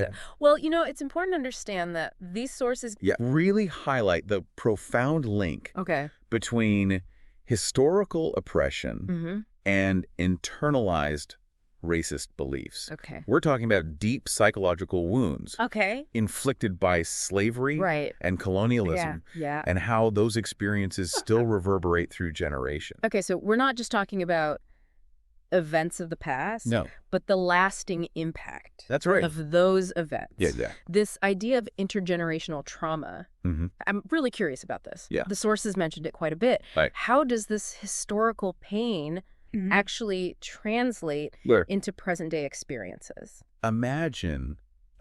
Yeah. Well, it's important to understand that these sources. Yeah, really highlight the profound link Okay. between historical oppression Mm-hmm. and internalized racist beliefs. Okay. We're talking about deep psychological wounds Okay. inflicted by slavery Right. and Yeah. colonialism, Yeah. and how those experiences still reverberate through generations. Okay, so we're not just talking about events of the past, No, but the lasting impact that's right. of those events. Yeah. This idea of intergenerational trauma, Mm-hmm. I'm really curious about this. Yeah. The sources mentioned it quite a bit. Right. How does this historical pain actually translate Where? into present-day experiences?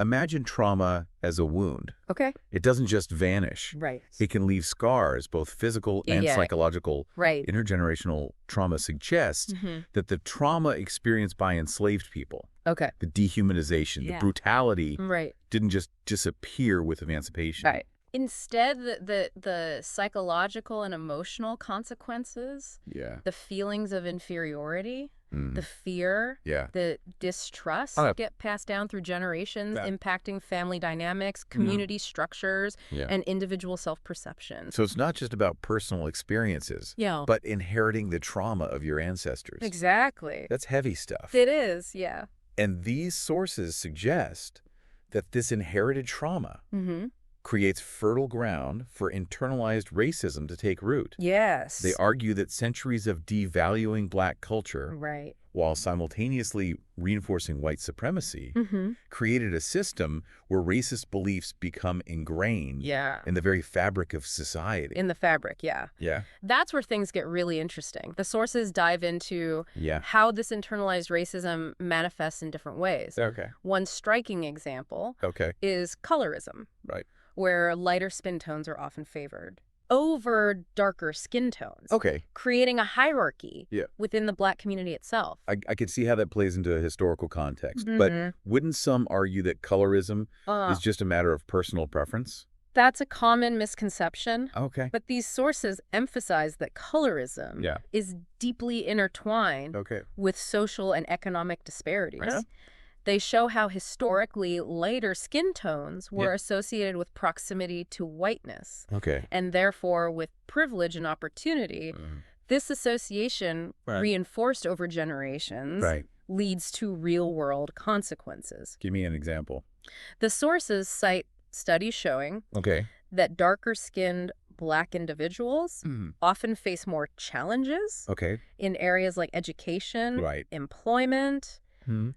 Imagine trauma as a wound. Okay. It doesn't just vanish. Right. It can leave scars, both physical and Yeah. psychological. Right. Intergenerational trauma suggests Mm-hmm. that the trauma experienced by enslaved people, Okay. the dehumanization, the Yeah. brutality, Right. didn't just disappear with emancipation. Right. Instead, the psychological and emotional consequences, Yeah. the feelings of inferiority, Mm. the fear, Yeah. the distrust Oh. get passed down through generations, Yeah. impacting family dynamics, community structures, Yeah. and individual self-perception. So it's not just about personal experiences, Yeah. but inheriting the trauma of your ancestors. Exactly. That's heavy stuff. It is, yeah. And these sources suggest that this inherited trauma Mm-hmm. creates fertile ground for internalized racism to take root. Yes. They argue that centuries of devaluing black culture, Right. while simultaneously reinforcing white supremacy, Mm-hmm. created a system where racist beliefs become ingrained Yeah. in the very fabric of society. In the fabric, yeah. Yeah. That's where things get really interesting. The sources dive into Yeah. how this internalized racism manifests in different ways. Okay. One striking example Okay. is colorism, Right. where lighter skin tones are often favored over darker skin tones, Okay. creating a hierarchy Yeah. within the Black community itself. I could see how that plays into a historical context. Mhm. But wouldn't some argue that colorism Uh, is just a matter of personal preference? that's a common misconception. Okay. But these sources emphasize that colorism Yeah. is deeply intertwined Okay. with social and economic disparities. Yeah. They show how historically lighter skin tones were Yeah. associated with proximity to whiteness, Okay. and therefore with privilege and opportunity. This association, Right. reinforced over generations, Right. leads to real-world consequences. Give me an example. The sources cite studies showing Okay. that darker-skinned Black individuals often face more challenges Okay. in areas like education, Right. employment,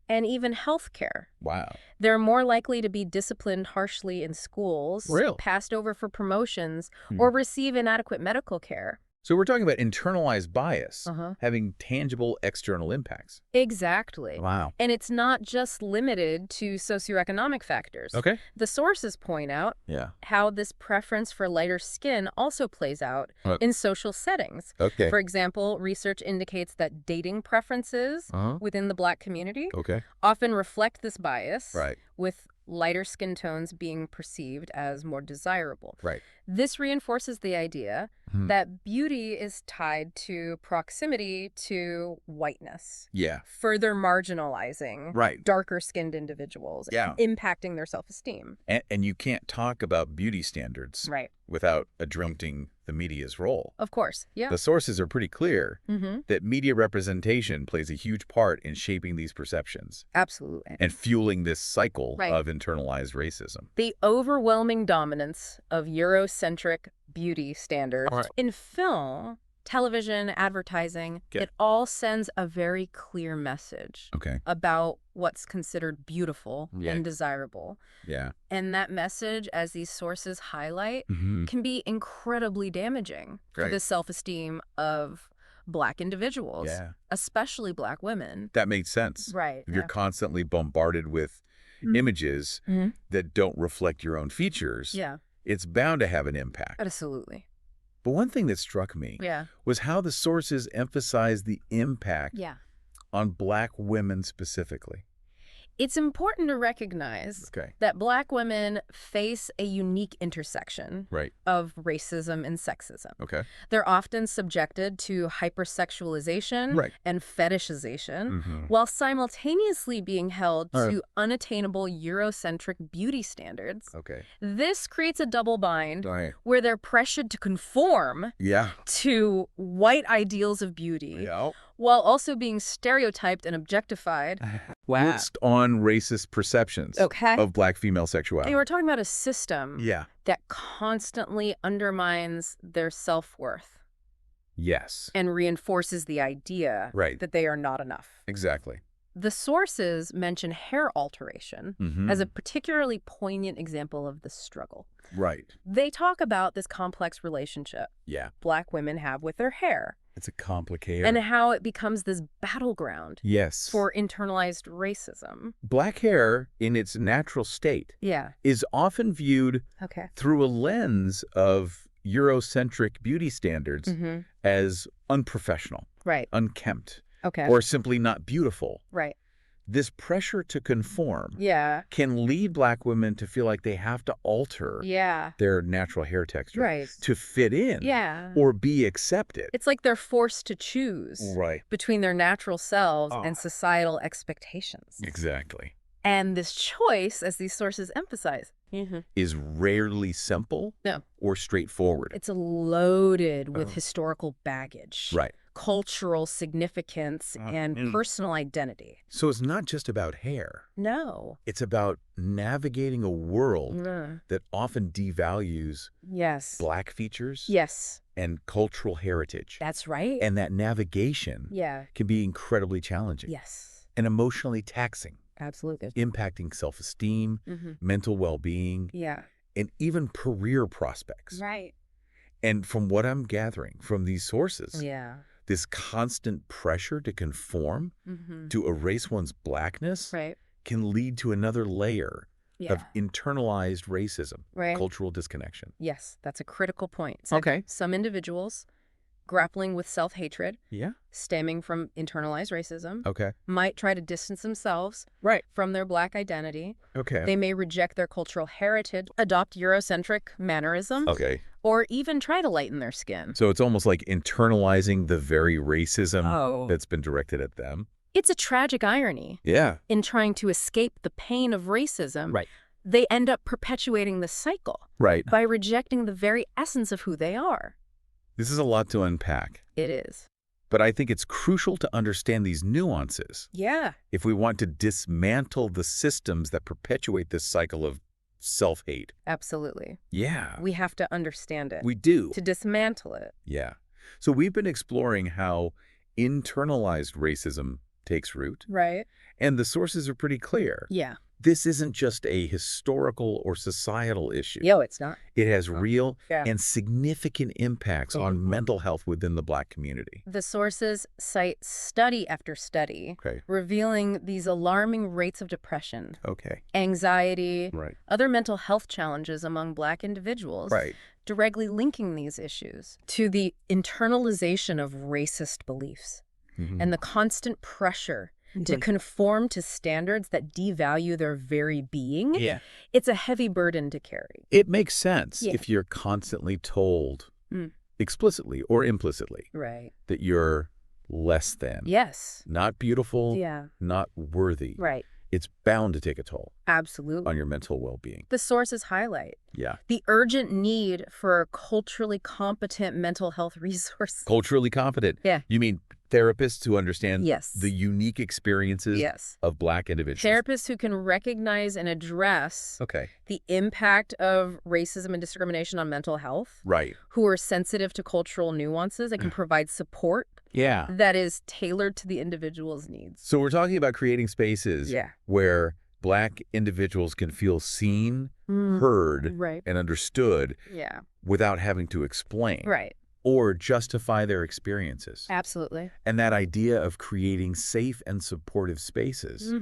and even healthcare. Wow. They're more likely to be disciplined harshly in schools, Really? passed over for promotions, or receive inadequate medical care. So we're talking about internalized bias Uh-huh. having tangible external impacts. Exactly. Wow. And it's not just limited to socioeconomic factors. Okay. The sources point out Yeah. how this preference for lighter skin also plays out in social settings. Okay. For example, research indicates that dating preferences within the Black community Okay. often reflect this bias, Right. with lighter skin tones being perceived as more desirable. Right. This reinforces the idea that beauty is tied to proximity to whiteness, Yeah. further marginalizing Right. darker-skinned individuals, Yeah. impacting their self-esteem. And you can't talk about beauty standards Right. without adjuncting the media's role. Of course. Yeah. The sources are pretty clear Mm-hmm. that media representation plays a huge part in shaping these perceptions Absolutely. and fueling this cycle Right. of internalized racism. The overwhelming dominance of Eurocentric beauty standards in film, television, advertising, Okay. it all sends a very clear message Okay. about what's considered beautiful Yeah. and desirable. Yeah. And that message, as these sources highlight, can be incredibly damaging for Right. the self-esteem of Black individuals, Yeah. especially Black women. That makes sense. Right. If you're constantly bombarded with images that don't reflect your own features, Yeah, it's bound to have an impact. absolutely. But one thing that struck me Yeah. was how the sources emphasized the impact Yeah. on Black women specifically. It's important to recognize Okay. that Black women face a unique intersection Right. of racism and sexism. Okay. They're often subjected to hypersexualization Right. and fetishization, Mm-hmm. while simultaneously being held All right. to unattainable Eurocentric beauty standards. Okay. This creates a double bind All right. where they're pressured to conform Yeah. to white ideals of beauty, Yeah. while also being stereotyped and objectified. Based on racist perceptions Okay. of Black female And sexuality. we're talking about a system Yeah. that constantly undermines their self-worth Yes. and reinforces the idea Right. that they are not enough. Exactly. The sources mention hair alteration Mm-hmm. as a particularly poignant example of the struggle. Right. They talk about this complex relationship Yeah. Black women have with their hair It's a complicated. and how it becomes this battleground Yes. for internalized racism. Black hair in its natural state Yeah. is often viewed Okay. through a lens of Eurocentric beauty standards Mm-hmm. as unprofessional, Right. unkempt, Okay. or simply not beautiful. Right. This pressure to conform Yeah. can lead Black women to feel like they have to alter Yeah. their natural hair texture Right. to fit in Yeah. or be accepted. It's like they're forced to choose Right. between their natural selves Oh. and societal expectations. Exactly. And this choice, as these sources emphasize, Is rarely simple No. or straightforward. it's loaded with Oh. historical baggage, Right. cultural significance, and personal identity. So it's not just about hair. No. It's about navigating a world Mm. that often devalues Yes. Black features Yes. and cultural heritage. That's right. And that navigation Yeah. can be incredibly challenging Yes. and emotionally taxing, Absolutely. impacting self-esteem, mental well-being, Yeah. and even career prospects. Right. And from what I'm gathering from these sources, Yeah. this constant pressure to conform, to erase one's Blackness, Right. can lead to another layer Yeah. of internalized racism, Right. cultural disconnection. Yes, that's a critical point. So Okay. some individuals grappling with self-hatred Yeah. stemming from internalized racism Okay. might try to distance themselves Right. from their Black identity. Okay. They may reject their cultural heritage, adopt Eurocentric mannerisms, Okay. or even try to lighten their skin. So it's almost like internalizing the very racism Oh. that's been directed at them. It's a tragic irony. Yeah. In trying to escape the pain of racism, Right. they end up perpetuating the cycle Right. by rejecting the very essence of who they are. This is a lot to unpack, It is. but I think it's crucial to understand these nuances Yeah. if we want to dismantle the systems that perpetuate this cycle of self-hate. Absolutely. Yeah. We have to understand it We do. to dismantle it. Yeah. So we've been exploring how internalized racism takes root, Right. and the sources are pretty clear. Yeah. This isn't just a historical or societal issue. Yo, it's not. It has real Yeah. and significant impacts on mental health within the Black community. The sources cite study after study Okay. revealing these alarming rates of depression, Okay. anxiety, Right. other mental health challenges among Black individuals, Right. directly linking these issues to the internalization of racist beliefs and the constant pressure to conform to standards that devalue their very being. Yeah. It's a heavy burden to carry. It makes sense Yeah. if you're constantly told, Mm. explicitly or implicitly, Right. that you're less than, Yes. not beautiful, Yeah. not worthy. Right. It's bound to take a toll Absolutely. on your mental well-being. The sources highlight Yeah. the urgent need for culturally competent mental health resources. Culturally competent. Yeah. You mean therapists who understand Yes. the unique experiences Yes. of Black individuals? Therapists who can recognize and address Okay. the impact of racism and discrimination on mental health, Right. who are sensitive to cultural nuances and can provide support Yeah. that is tailored to the individual's needs. So we're talking about creating spaces Yeah. where Black individuals can feel seen, heard, Right. and understood Yeah. without having to explain Right. or justify their experiences. Absolutely. And that idea of creating safe and supportive spaces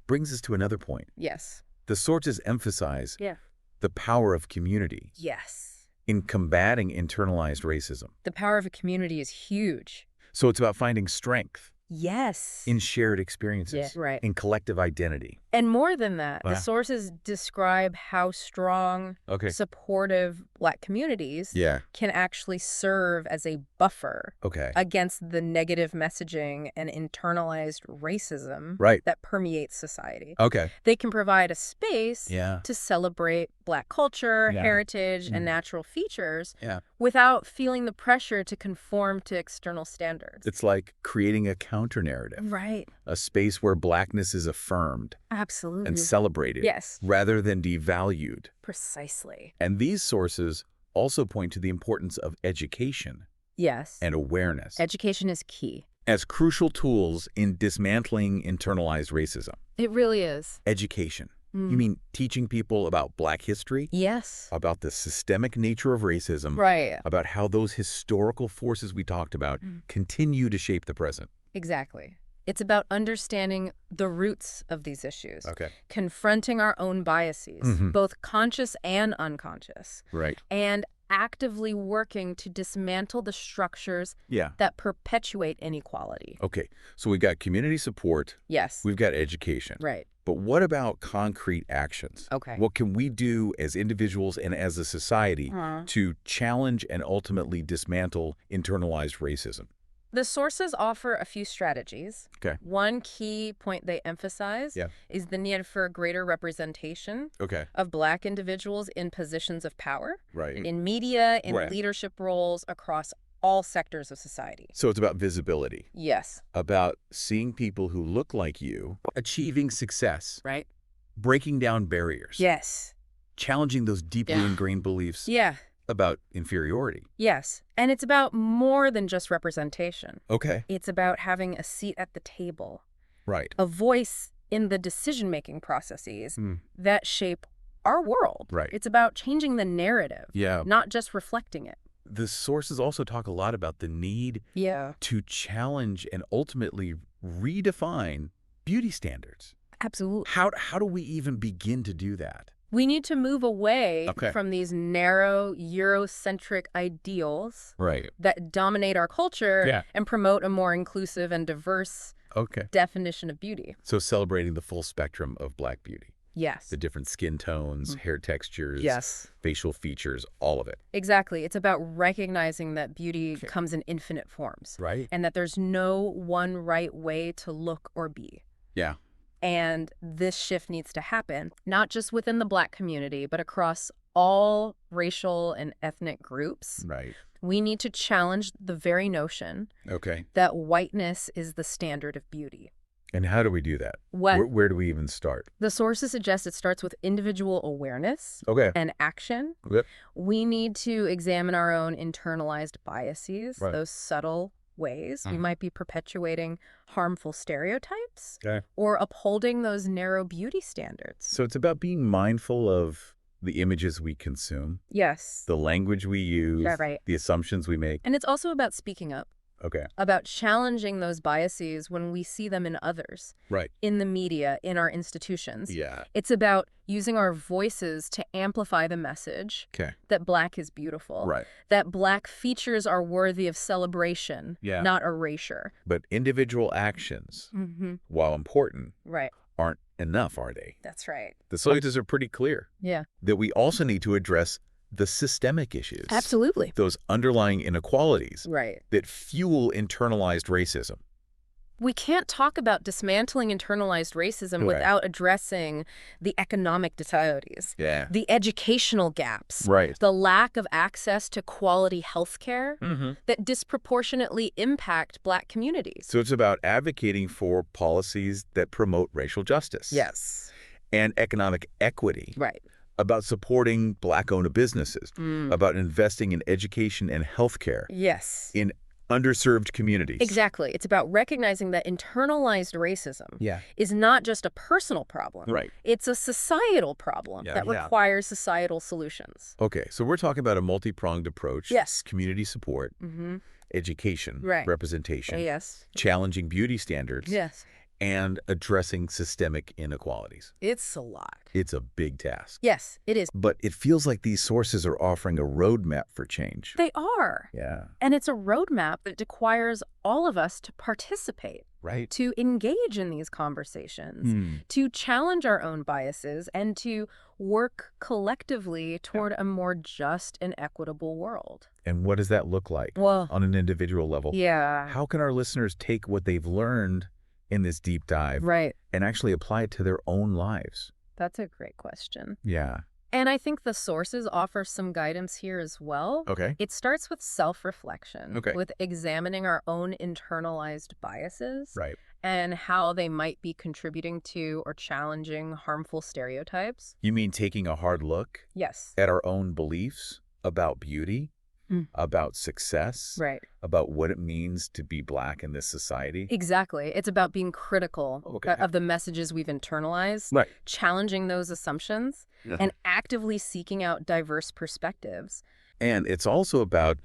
brings us to another point. Yes. The sources emphasize Yeah. the power of community Yes. in combating internalized racism. The power of a community is huge. So it's about finding strength Yes. in shared experiences, right. in collective identity. And more than that, Wow. the sources describe how strong, Okay. supportive Black communities Yeah. can actually serve as a buffer Okay. against the negative messaging and internalized racism Right. that permeates society. Okay. They can provide a space Yeah. to celebrate Black culture, Yeah. heritage, and natural features Yeah. without feeling the pressure to conform to external standards. It's like creating a counter-narrative, Right. a space where Blackness is affirmed Absolutely. and celebrated Yes. rather than devalued. Precisely. And these sources also point to the importance of education Yes. and awareness Education is key. as crucial tools in dismantling internalized racism. It really is. Education. You mean teaching people about Black history, Yes. about the systemic nature of racism, Right. about how those historical forces we talked about continue to shape the present. Exactly. It's about understanding the roots of these issues. Okay. Confronting our own biases, both conscious and unconscious. Right. And actively working to dismantle the structures Yeah. that perpetuate inequality. Okay. So we've got community support. Yes. We've got education. Right. But what about concrete actions? Okay. What can we do as individuals and as a society to challenge and ultimately dismantle internalized racism? The sources offer a few strategies. Okay. One key point they emphasize Yeah. is the need for greater representation Okay. of Black individuals in positions of power, Right. in media, in Right. leadership roles across all sectors of society. So it's about visibility, Yes. about seeing people who look like you achieving success, Right? breaking down barriers, Yes. challenging those deeply Yeah. ingrained beliefs Yeah. about inferiority. Yes. And it's about more than just representation. Okay. It's about having a seat at the table, Right. a voice in the decision-making processes that shape our world. Right. It's about changing the narrative, Yeah. not just reflecting it. The sources also talk a lot about the need Yeah. to challenge and ultimately redefine beauty standards. Absolutely. How do we even begin to do that? We need to move away Okay. from these narrow, Eurocentric ideals Right. that dominate our culture Yeah. and promote a more inclusive and diverse Okay. definition of beauty. So celebrating the full spectrum of Black beauty, Yes. the different skin tones, hair textures, Yes. facial features, all of it. Exactly. It's about recognizing that beauty comes in infinite forms. Right. And that there's no one right way to look or be. Yeah. And this shift needs to happen, not just within the Black community, but across all racial and ethnic groups. Right. We need to challenge the very notion Okay. that whiteness is the standard of beauty. And how do we do that? What Where do we even start? the sources suggest it starts with individual awareness Okay. and action. Yep. We need to examine our own internalized biases, Right. those subtle ways we might be perpetuating harmful stereotypes Okay. or upholding those narrow beauty standards. So it's about being mindful of the images we consume, Yes. the language we use, Right. the assumptions we make. And it's also about speaking up, Okay. about challenging those biases when we see them in others, Right. in the media, in our institutions. Yeah. It's about using our voices to amplify the message Okay. that Black is beautiful, Right. that Black features are worthy of celebration, Yeah. not erasure. But individual actions, Mm-hmm. while important, Right. aren't enough, are they? That's right. The sources are pretty clear Yeah. that we also need to address the systemic issues. Absolutely. Those underlying inequalities Right. that fuel internalized racism. We can't talk about dismantling internalized racism Right. without addressing the economic disparities, Yeah. the educational gaps, Right. the lack of access to quality health care Mm-hmm. that disproportionately impact Black communities. So it's about advocating for policies that promote racial justice. Yes. And economic equity. Right. About supporting Black-owned businesses. About investing in education and healthcare. Yes. In underserved communities. Exactly. It's about recognizing that internalized racism Yeah. is not just a personal problem. Right. It's a societal problem Yeah. that Yeah. requires societal solutions. Okay, so we're talking about a multi-pronged approach. Yes. Community support, Mm-hmm. education, Right. representation, Yes. challenging beauty standards, Yes. and addressing systemic inequalities. It's a lot. It's a big task. Yes, it is. But it feels like these sources are offering a roadmap for change. They are. Yeah. And it's a roadmap that requires all of us to participate, Right. to engage in these conversations, to challenge our own biases, and to work collectively toward a more just and equitable world. And what does that look like Well, on an individual level? yeah. How can our listeners take what they've learned in this deep dive Right. and actually apply it to their own lives? That's a great question. Yeah. And I think the sources offer some guidance here as well. Okay. It starts with self-reflection, Okay. with examining our own internalized biases Right. and how they might be contributing to or challenging harmful stereotypes. You mean taking a hard look Yes. at our own beliefs about beauty, about success, Right. about what it means to be Black in this society? Exactly. It's about being critical Okay. of the messages we've internalized, Right. challenging those assumptions, and actively seeking out diverse perspectives. And it's also about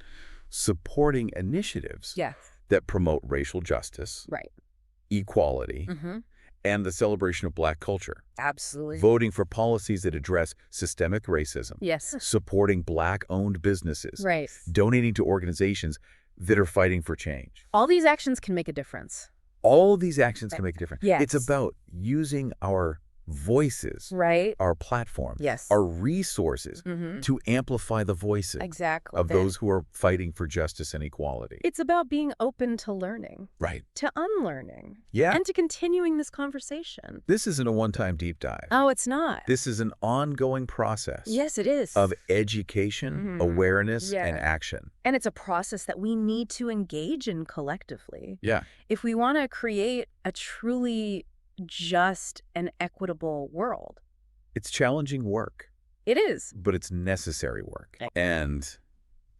supporting initiatives Yes. that promote racial justice, Right. equality, Mm-hmm. and the celebration of Black culture. Absolutely. Voting for policies that address systemic racism, Yes. supporting Black-owned businesses, Right. donating to organizations that are fighting for change. All these actions can make a difference. All of these actions can make a difference. Yes. It's about using our voices, Right. our platforms, Yes. our resources Mm-hmm. to amplify the voices Exactly. of those who are fighting for justice and equality. It's about being open to learning, Right. to unlearning, Yeah. and to continuing this conversation. This isn't a one-time deep dive. Oh, it's not. This is an ongoing process Yes, it is. of education, awareness, and action. And it's a process that we need to engage in collectively. Yeah. If we want to create a truly just and equitable world. It's challenging work, It is. but it's necessary work. And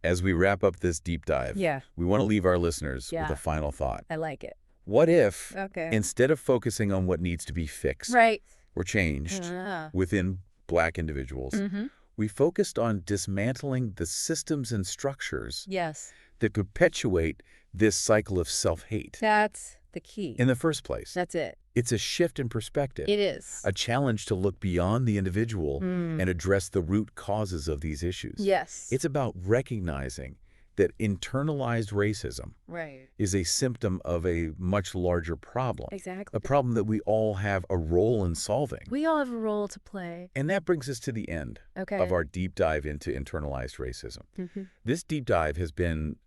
as we wrap up this deep dive, Yeah. we want to leave our listeners with Yeah. a final thought. I like it. What if, Okay. instead of focusing on what needs to be fixed Right. or changed Yeah. within Black individuals, Mm-hmm. we focused on dismantling the systems and structures Yes. that perpetuate this cycle of self-hate That's the key. in the first place? That's it. It's a shift in perspective, It is. a challenge to look beyond the individual and address the root causes of these issues. Yes. It's about recognizing that internalized racism right. is a symptom of a much larger problem, Exactly. a problem that we all have a role in solving. We all have a role to play. And that brings us to the end Okay. of our deep dive into internalized racism. Mhm. This deep dive has been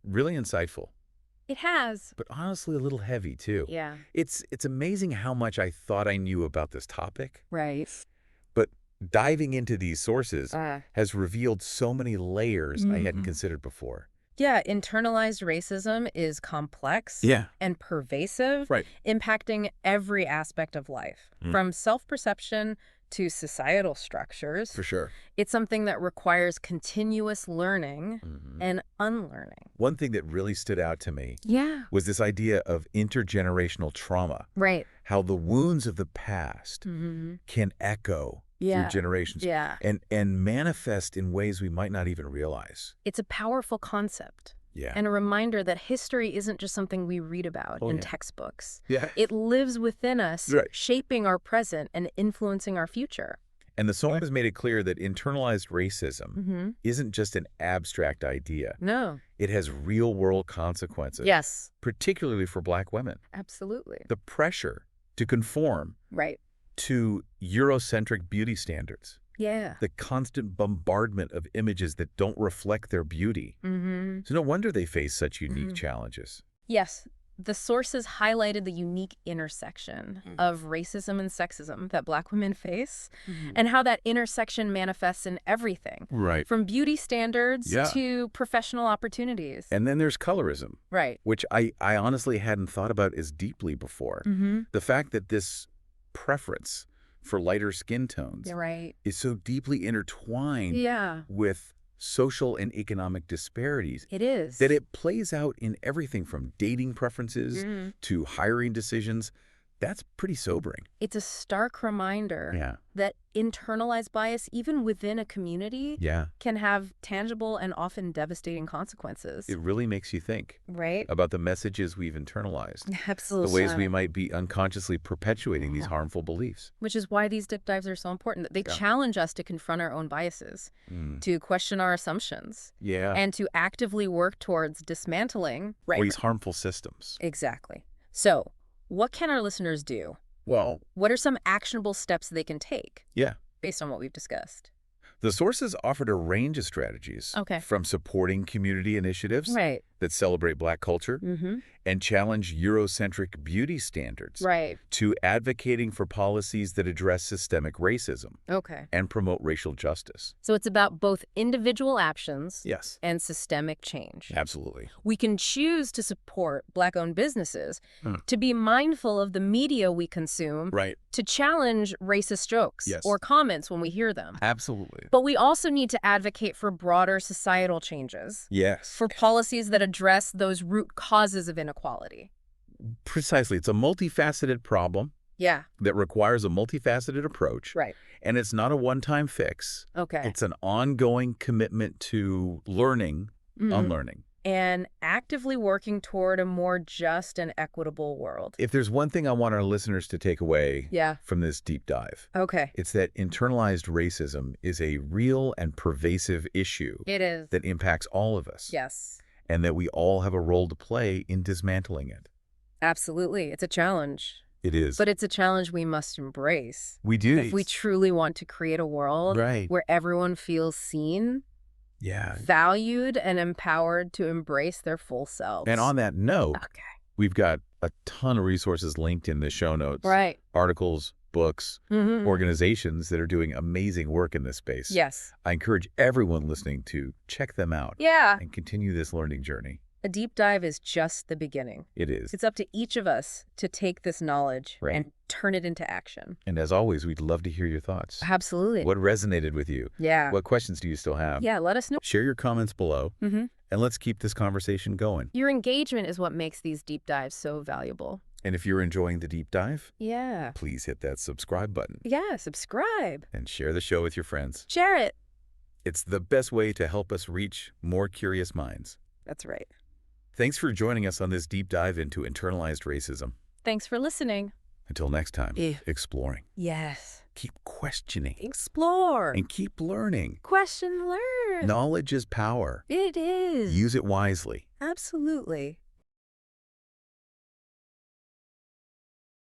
really insightful, It has. but honestly a little heavy too. Yeah. It's amazing how much I thought I knew about this topic, Right. but diving into these sources Uh, has revealed so many layers I hadn't Mhm. considered before. yeah, internalized racism is complex Yeah. and pervasive, Right. impacting every aspect of life, from self-perception to societal structures. For sure. It's something that requires continuous learning and unlearning. One thing that really stood out to me Yeah. was this idea of intergenerational trauma, Right. how the wounds of the past Mm-hmm. can echo Yeah. through generations Yeah. and manifest in ways we might not even realize. It's a powerful concept Yeah. and a reminder that history isn't just something we read about Oh, in yeah. textbooks. Yeah. It lives within us, Right. shaping our present and influencing our future. And the song has made it clear that internalized racism Mm-hmm. isn't just an abstract idea. No. It has real-world consequences, Yes, particularly for Black women. absolutely. The pressure to conform Right. to Eurocentric beauty standards, Yeah. the constant bombardment of images that don't reflect their beauty. Mm-hmm. So no wonder they face such unique Mhm. challenges. Yes, the sources highlighted the unique intersection of racism and sexism that Black women face and how that intersection manifests in everything, Right. from beauty standards Yeah. to professional opportunities. And then there's colorism, Right. which I honestly hadn't thought about as deeply before. Mm-hmm. The fact that this preference for lighter skin tones You're right. is so deeply intertwined Yeah, with social and economic disparities it is. that it plays out in everything from dating preferences Mhm. to hiring decisions. That's pretty sobering. It's a stark reminder that internalized bias, even within a community, can have tangible and often devastating consequences. It really makes you think about the messages we've internalized. Absolutely. The ways we might be unconsciously perpetuating these harmful beliefs. Which is why these deep dives are so important. They challenge us to confront our own biases, to question our assumptions, and to actively work towards dismantling these harmful systems. Exactly. So, what can our listeners do? Well, what are some actionable steps they can take? Yeah. Based on what we've discussed. The sources offered a range of strategies. From supporting community initiatives that celebrate Black culture and challenge Eurocentric beauty standards to advocating for policies that address systemic racism and promote racial justice. So it's about both individual actions Yes. and systemic change. Absolutely. We can choose to support Black-owned businesses, to be mindful of the media we consume, to challenge racist jokes or comments when we hear them. Absolutely. But we also need to advocate for broader societal changes. Yes. For policies that address those root causes of inequality. Precisely. It's a multifaceted problem. Yeah. That requires a multifaceted approach. Right. And it's not a one-time fix. It's an ongoing commitment to learning, unlearning. And actively working toward a more just and equitable world. If there's one thing I want our listeners to take away from this deep dive, it's that internalized racism is a real and pervasive issue. It is. That impacts all of us. Yes. And that we all have a role to play in dismantling it. Absolutely. It's a challenge. It is. But it's a challenge we must embrace. We do. If we truly want to create a world where everyone feels seen, valued, and empowered to embrace their full selves. And on that note, we've got a ton of resources linked in the show notes. Articles, books, organizations that are doing amazing work in this space. Yes. I encourage everyone listening to check them out. And continue this learning journey. A deep dive is just the beginning. It is. It's up to each of us to take this knowledge and turn it into action. And as always, we'd love to hear your thoughts. Absolutely. What resonated with you? What questions do you still have? Let us know. Share your comments below, and let's keep this conversation going. Your engagement is what makes these deep dives so valuable. And if you're enjoying the deep dive, Yeah. please hit that subscribe button. Yeah, subscribe. And share the show with your friends. Share it. It's the best way to help us reach more curious minds. That's right. Thanks for joining us on this deep dive into internalized racism. Thanks for listening. Until next time, exploring. Yes. Keep questioning. Explore. And keep learning. Question, learn. Knowledge is power. It is. Use it wisely. Absolutely.